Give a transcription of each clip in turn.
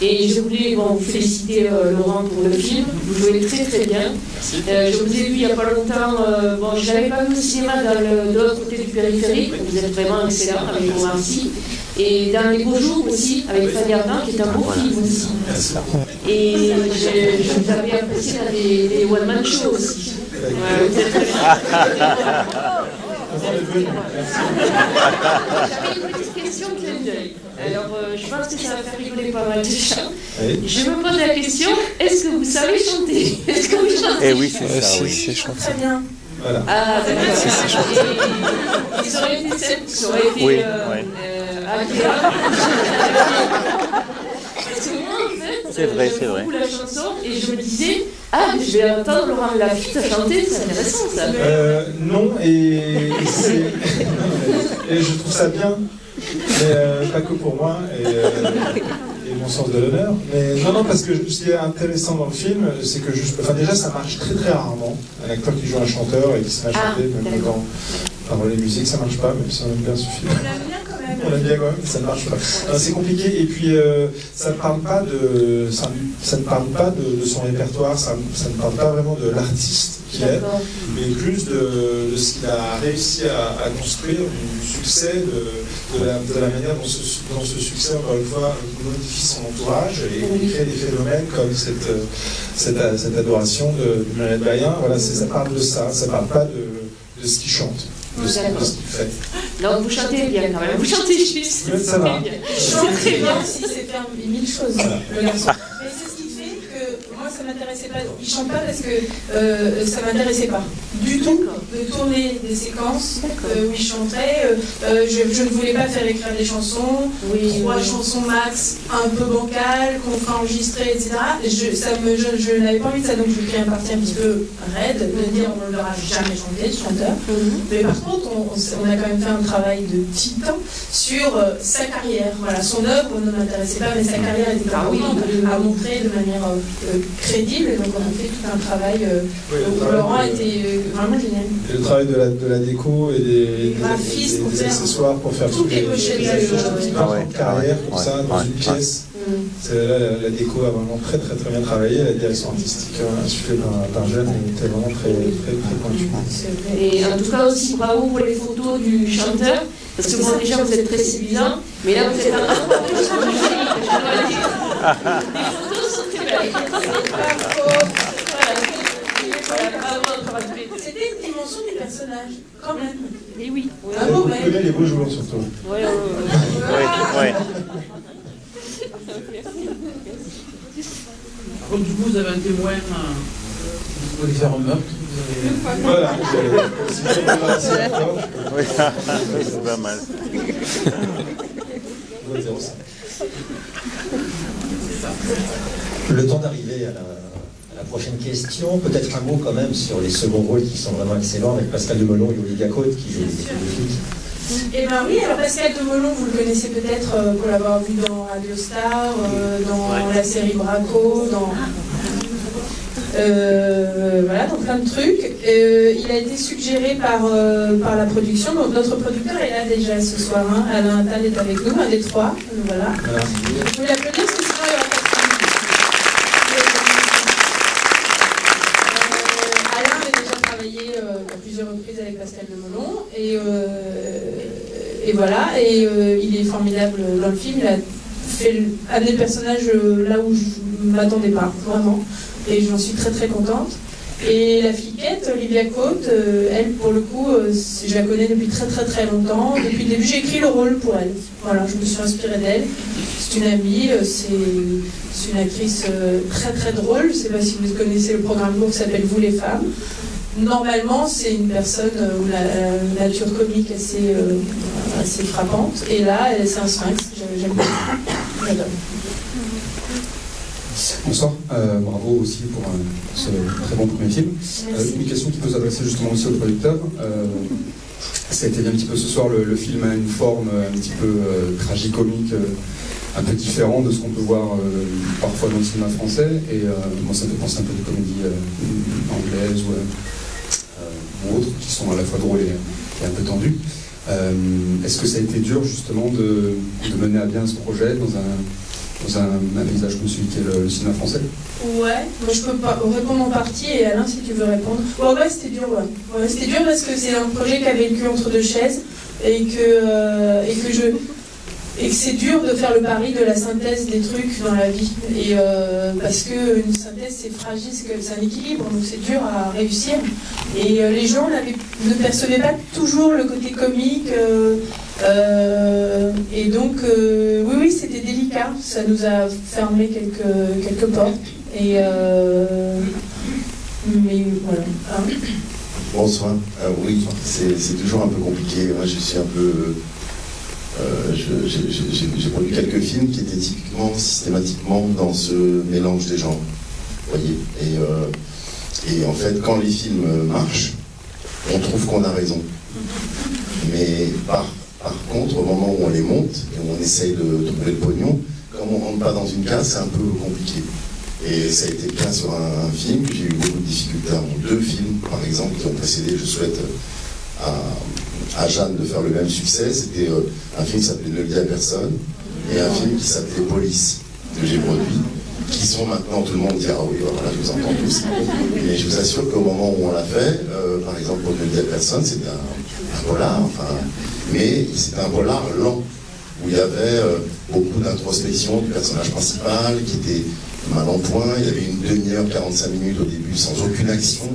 Et je voulais vous féliciter Laurent pour le film. Vous jouez très très bien. Je vous ai vu il n'y a pas longtemps. Je ne l'avais pas vu au cinéma de l'autre côté du périphérique. Vous êtes vraiment excellent avec Omar Sy. Et dans Les Beaux Jours aussi, avec Fanny Ardant, qui est un beau film aussi. Et je vous avais apprécié dans les One Man Show aussi. Vous êtes très bien. J'avais une petite question de clin d'œil. Alors, je pense que ça va faire rigoler pas mal de gens. Oui. Je me pose la question, est-ce que vous savez chanter? Est-ce que vous chantez? Eh oui, c'est ça, oui. Je chante très bien. Voilà. Ah, d'accord. Ils auraient été simples, ils auraient été oui, agréables. Parce que moi, en fait, j'aime beaucoup la chanson et je me disais, je vais entendre Laurent Lafitte chanter, c'est intéressant ça. Non, et je trouve ça bien, mais pas que pour moi et mon sens de l'honneur. Mais non, parce que ce qui est intéressant dans le film, c'est que déjà ça marche très très rarement. Un acteur qui joue un chanteur et qui se met à chanter, même dans les musiques, ça marche pas, même si on aime bien ce film. On l'aime bien quand même. On l'aime bien quand même, mais ça ne marche pas. C'est compliqué, et puis ça ne parle pas de son répertoire, ça ne parle pas vraiment de l'artiste qu'il est, mais plus de ce qu'il a réussi à construire, du succès, de la manière dont ce succès, encore une fois, modifie son entourage et crée des phénomènes comme cette adoration de Marianne Bayen. Voilà, ça parle de ça ne parle pas de ce qu'il chante. De ce qu'il fait. Donc vous chantez bien quand même, vous chantez juste. Oui, ça va. C'est très bien si c'est faire 1000 choses, le garçon. Mais c'est ce qui fait que moi ça m'intéressait pas, il chante pas parce que ça m'intéressait pas du tout de tourner des séquences où il chanterait. Je ne voulais pas faire écrire des chansons, 3 chansons max, un peu bancales, qu'on fera enregistrer, etc. Je n'avais pas envie de ça, donc je pris un parti un petit peu raide, de dire on ne l'aura jamais chanté, ce chanteur. Mais par contre, on a quand même fait un travail de titan sur sa carrière. Voilà, son œuvre ne m'intéressait pas, mais sa carrière était importante à montrer de manière crédible. Donc on a fait tout un travail où Laurent était vraiment génial. Et le travail de la déco et des accessoires pour faire toutes les carrières comme ça dans une pièce. Là, la déco a vraiment très très très bien travaillé, la direction artistique suivie par jeune était vraiment très très très pointue. Et en tout cas aussi bravo pour les photos du chanteur, parce que bon, déjà vous êtes très séduisant, mais là vous êtes un peu plus les photos sont très belles. C'était une dimension du personnage, quand même. Et oui. Vous connaissez les beaux jours surtout. Oui. Par contre, du coup, vous avez un témoin, vous pouvez faire un meurtre. Voilà. Oui, c'est pas mal. Le temps d'arriver à la prochaine question, peut-être un mot quand même sur les seconds rôles qui sont vraiment excellents avec Pascal Demelon et Olivia Cote qui jouent les flics. Eh bien oui, alors Pascal Demelon, vous le connaissez peut-être pour l'avoir vu dans Radio Star, dans la série Braco, voilà, dans plein de trucs. Il a été suggéré par la production, donc notre producteur est là déjà ce soir, Alain Attal est avec nous, un des 3, voilà. Vous pouvez l'applaudir parce que sinon il y aura pas de Alain avait déjà travaillé à plusieurs reprises avec Pascal Demelon, et voilà, il est formidable dans le film, il a amené le personnage là où je ne m'attendais pas, vraiment. Et j'en suis très très contente. Et la fliquette, Olivia Cote, elle pour le coup, je la connais depuis très très très longtemps. Depuis le début, j'ai écrit le rôle pour elle. Voilà, je me suis inspirée d'elle. C'est une amie, c'est une actrice très très drôle. Je ne sais pas si vous connaissez le programme lourd qui s'appelle Vous les femmes. Normalement, c'est une personne où la nature comique est assez frappante. Et là, c'est un sphinx. J'aime beaucoup. J'adore. Bonsoir, bravo aussi pour ce très bon premier film. Une question qui peut s'adresser justement aussi au producteur. Ça a été dit un petit peu ce soir, le film a une forme un petit peu tragicomique, un peu différente de ce qu'on peut voir parfois dans le cinéma français. Et moi, ça me fait penser un peu de comédies anglaises ou autres, qui sont à la fois drôles et un peu tendues. Est-ce que ça a été dur justement de mener à bien ce projet dans dans un paysage comme celui qu'est le cinéma français? Ouais, moi je peux pas répondre en partie, et Alain, si tu veux répondre. Ouais, c'était dur, ouais. C'était dur parce que c'est un projet qui avait le cul entre deux chaises, et que c'est dur de faire le pari de la synthèse des trucs dans la vie. Et parce qu'une synthèse, c'est fragile, c'est un équilibre, donc c'est dur à réussir. Et les gens ne percevaient pas toujours le côté comique. Et donc, oui, c'était délicat. Ça nous a fermé quelques portes. Et mais voilà. Hein. Bonsoir. Oui, c'est toujours un peu compliqué. Moi, je suis un peu... j'ai produit quelques films qui étaient systématiquement dans ce mélange des genres. Vous voyez, et en fait, quand les films marchent, on trouve qu'on a raison. Mais par contre, au moment où on les monte et où on essaye de trouver le pognon, comme on ne rentre pas dans une case, c'est un peu compliqué. Et ça a été le cas sur un film que j'ai eu beaucoup de difficultés à monter. 2 films, par exemple, qui ont précédé. Je souhaite à Jeanne de faire le même succès. C'était un film qui s'appelait Ne le dis à personne et un film qui s'appelait Police, que j'ai produit, qui sont maintenant, tout le monde dit ah oui, voilà, je vous entends tous. Mais je vous assure qu'au moment où on l'a fait, par exemple pour Ne le dis à personne, c'était un polar, mais c'était un polar lent, où il y avait beaucoup d'introspection du personnage principal, qui était mal en point. Il y avait une demi-heure, 45 minutes au début, sans aucune action.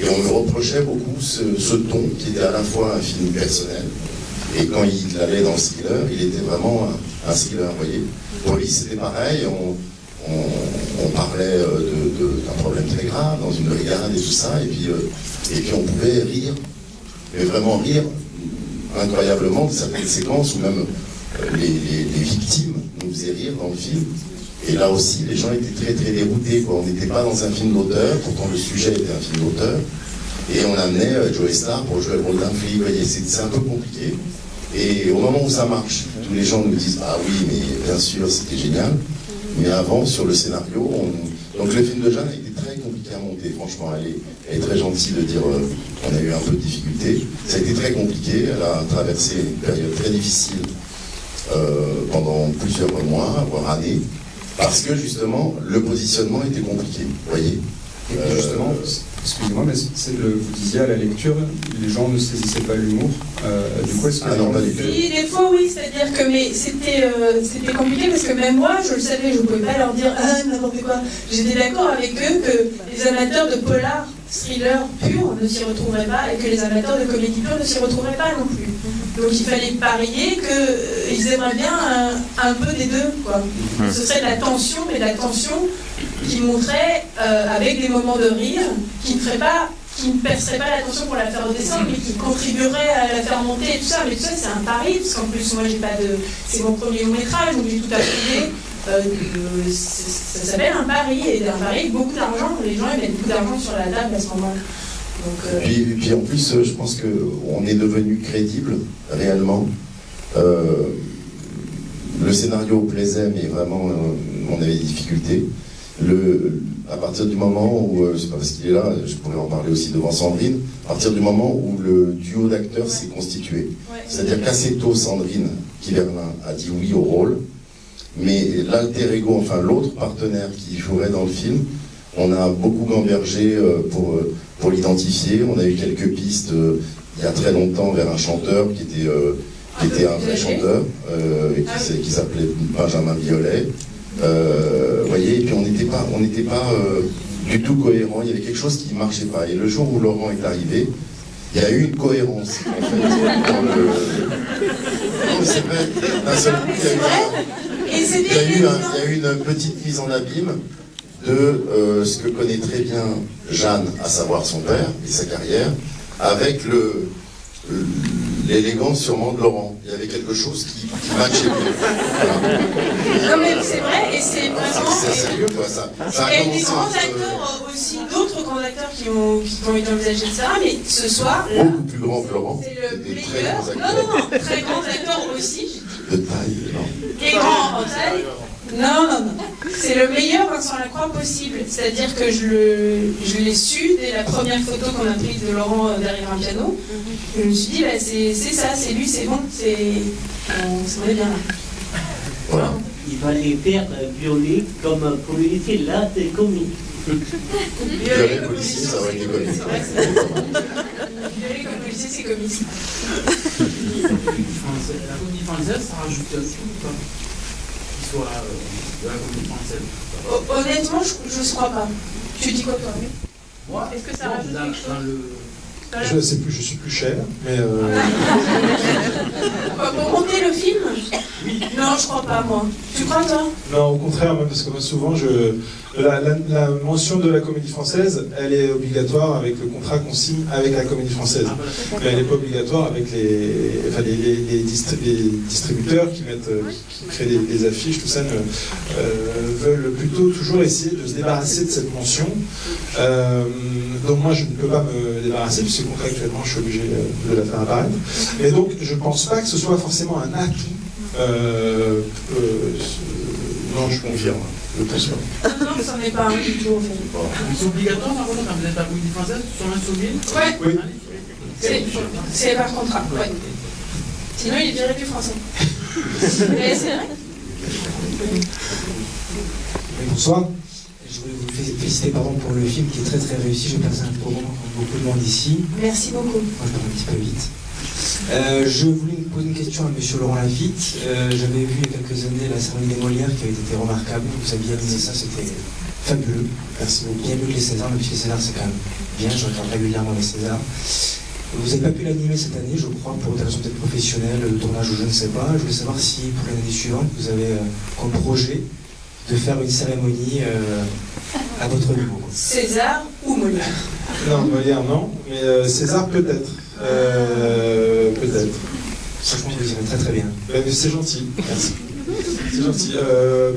Et on me reprochait beaucoup ce ton, qui était à la fois un film personnel, et quand il allait dans le thriller, il était vraiment un thriller, vous voyez. Police, c'était pareil, on parlait d'un problème très grave, dans une brigade et tout ça, et puis on pouvait rire, mais vraiment rire, incroyablement, de certaines séquences où même les victimes nous faisaient rire dans le film. Et là aussi, les gens étaient très très déroutés, quoi. On n'était pas dans un film d'auteur, pourtant le sujet était un film d'auteur. Et on amenait Joey Starr pour jouer le rôle d'un flic, vous voyez, c'est un peu compliqué. Et au moment où ça marche, tous les gens nous disent « Ah oui, mais bien sûr, c'était génial ». Mais avant, sur le scénario, donc le film de Jeanne a été très compliqué à monter, franchement. Elle est très gentille de dire qu'on a eu un peu de difficulté. Ça a été très compliqué, elle a traversé une période très difficile pendant plusieurs mois, voire années. Parce que justement, le positionnement était compliqué, vous voyez. Et justement, excusez-moi, mais vous disiez à la lecture, les gens ne saisissaient pas l'humour. Du coup, est-ce que Si, des fois oui, c'est-à-dire que c'était compliqué parce que même moi, je le savais, je ne pouvais pas leur dire n'importe quoi. J'étais d'accord avec eux que les amateurs de polar, thriller pur ne s'y retrouveraient pas et que les amateurs de comédie pure ne s'y retrouveraient pas non plus. Donc il fallait parier qu'ils aimeraient bien un peu des deux, quoi. Ce serait de la tension, mais de la tension qui montrait avec des moments de rire qui ne percerait pas la tension pour la faire redescendre, mais qui contribuerait à la faire monter et tout ça. Mais tout ça, c'est un pari, parce qu'en plus, moi, j'ai pas de... C'est mon premier long métrage, donc j'ai tout appris. Ça s'appelle un pari, et un pari avec beaucoup d'argent. Les gens, ils mettent beaucoup d'argent sur la table à ce moment-là. Puis en plus, je pense qu'on est devenu crédible, réellement. Le scénario plaisait, mais vraiment, on avait des difficultés. À partir du moment où, c'est pas parce qu'il est là, je pourrais en parler aussi devant Sandrine, à partir du moment où le duo d'acteurs s'est constitué. C'est-à-dire qu'assez tôt, Sandrine Kiverlin a dit oui au rôle, mais l'alter ego, enfin l'autre partenaire qui jouerait dans le film, on a beaucoup gambergé pour l'identifier. On a eu quelques pistes il y a très longtemps vers un chanteur qui était un vrai chanteur, qui s'appelait Benjamin Biolay. Vous voyez, et puis on n'était pas du tout cohérent. Il y avait quelque chose qui ne marchait pas. Et le jour où Laurent est arrivé, il y a eu une cohérence. En fait, non, mais c'est vrai. D'un seul coup, il y a eu une petite mise en abîme de ce que connaît très bien Jeanne, à savoir son père et sa carrière, avec l'élégance sûrement de Laurent. Il y avait quelque chose qui matchait bien. Non mais c'est vrai, et c'est vraiment... C'est sérieux, quoi, ça. Il y a eu des grands acteurs aussi, d'autres grands acteurs qui ont été envisagés de ça, mais ce soir... Beaucoup plus grands que Laurent. C'est le meilleur... Non, très grands acteurs aussi. De taille, non. Et grands en taille. Non. C'est le meilleur Vincent Lacroix possible. C'est-à-dire que je l'ai su dès la première photo qu'on a prise de Laurent derrière un piano. Je me suis dit, c'est ça, c'est lui, c'est bon, on est bien là. Voilà. Il fallait faire violer comme policier. Là, c'est comique. Violer policier, ça aurait été connu. Violer comme policier, c'est comique. La comédie française, ça rajoute un truc ou pas qui soit de la comédie française. Honnêtement, je ne crois pas. Tu dis quoi, toi? Moi, Est-ce que ça rajoute quelque chose? Je suis plus cher, mais... Pour monter le film? Oui. Non, je crois pas, moi. Tu crois, toi? Non, au contraire, même parce que moi, souvent, la mention de la comédie française, elle est obligatoire avec le contrat qu'on signe avec la comédie française. Mais elle n'est pas obligatoire avec les distributeurs qui créent des affiches, tout ça, veulent plutôt toujours essayer de se débarrasser de cette mention. Donc moi, je ne peux pas me débarrasser, puisque contractuellement, je suis obligé de la faire apparaître. Et donc, je ne pense pas que ce soit forcément un atout. Non, je confirme. Je pense pas. Non, ça n'est pas un du tout, en fait. C'est obligatoire, par contre, quand vous êtes à la comédie française, sur l'insolite? Ouais. Oui. C'est par contrat, ouais. Sinon, il dirait plus français. Mais c'est vrai. Bonsoir. Je voulais vous féliciter pour le film qui est très très réussi. J'ai passé un beau moment comme beaucoup de monde ici. Merci beaucoup. Moi, je parle un petit peu vite. Je voulais vous poser une question à M. Laurent Lafitte. J'avais vu il y a quelques années la cérémonie des Molières qui avait été remarquable. Vous aviez animé ça, c'était fabuleux. Merci beaucoup. Bien mieux que les Césars, même si les Césars c'est quand même bien, je regarde régulièrement les Césars. Vous n'avez pas pu l'animer cette année, je crois, pour des raisons peut-être professionnelles, le tournage ou je ne sais pas. Je voulais savoir si pour l'année suivante, vous avez comme projet de faire une cérémonie à votre niveau. César ou Molière? Non, Molière non, mais César peut-être. Peut-être. Ça, je pense que vous irez très très bien. C'est gentil, merci. C'est gentil.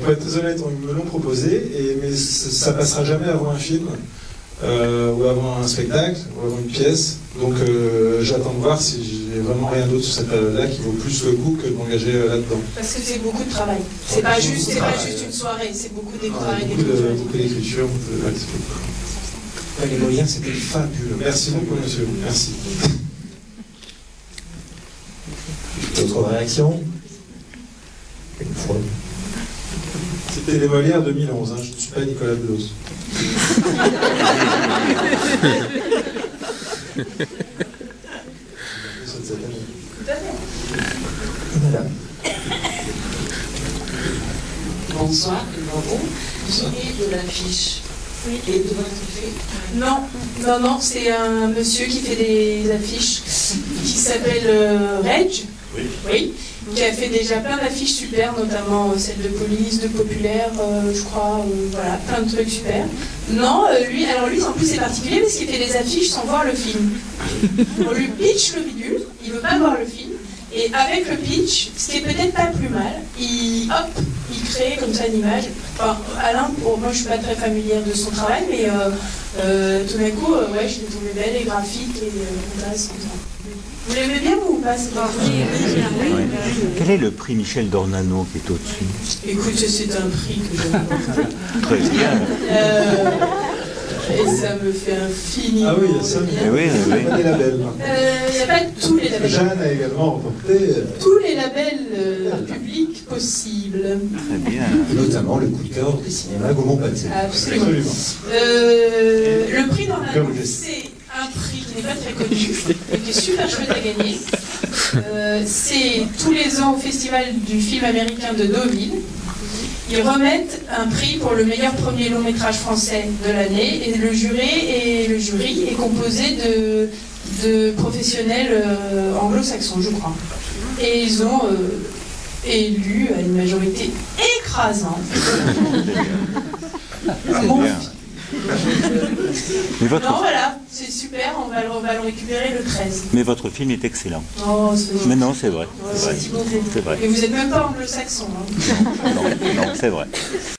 Pour être très honnête, ils me l'ont proposé, mais ça passera jamais avant un film, ou avant un spectacle, ou avant une pièce. Donc j'attends de voir si j'ai vraiment rien d'autre sur cette période-là qui vaut plus le coup que de m'engager là-dedans. Parce que c'est beaucoup de travail. C'est pas juste une soirée, c'est beaucoup de travail d'écriture. Beaucoup d'écriture. Les Molières, c'était fabuleux. Merci beaucoup, monsieur. Merci. D'autres réactions? Une fois. C'était les Molières 2011, hein. Je ne suis pas Nicolas Bedos. Madame. Bonsoir, bravo. Vous avez de l'affiche. Oui. Et de votre fait? Non, c'est un monsieur qui fait des affiches, qui s'appelle Reg. Oui. Qui a fait déjà plein d'affiches super, notamment celle de police, de populaire, je crois, voilà, plein de trucs super. Non, lui en plus c'est particulier parce qu'il fait des affiches sans voir le film. On lui pitch le bidule, il veut pas voir le film, et avec le pitch, ce qui est peut-être pas plus mal, il crée comme ça une image. Enfin, Alain, moi je suis pas très familière de son travail, mais tout d'un coup, ouais, je l'ai trouvé belle et graphique et intéressante. Vous l'aimez bien ou pas? Quel est le prix Michel Dornano qui est au-dessus? Écoute, c'est un prix que je... Très bien. Et ça me fait infiniment. Ah oui, il y a ça. Oui. Pas des labels. Il n'y a pas tous les labels. Jeanne a également remporté. Tous les labels publics possibles. Très bien. Et notamment le coup de cœur des cinémas Gaumont-Pathé. Absolument. Le prix Dornano, c'est un prix qui n'est pas très connu, et qui est super chouette à gagner. C'est tous les ans au Festival du film américain de Deauville. Ils remettent un prix pour le meilleur premier long métrage français de l'année, et le jury est composé de professionnels anglo-saxons, je crois. Et ils ont élu à une majorité écrasante. Mais votre... Non, voilà, c'est super, on va le récupérer le 13. Mais votre film est excellent. Oh, c'est... Mais non, c'est vrai. Ouais, C'est vrai. Et vous n'êtes même pas anglo-saxon. Hein. Non, c'est vrai.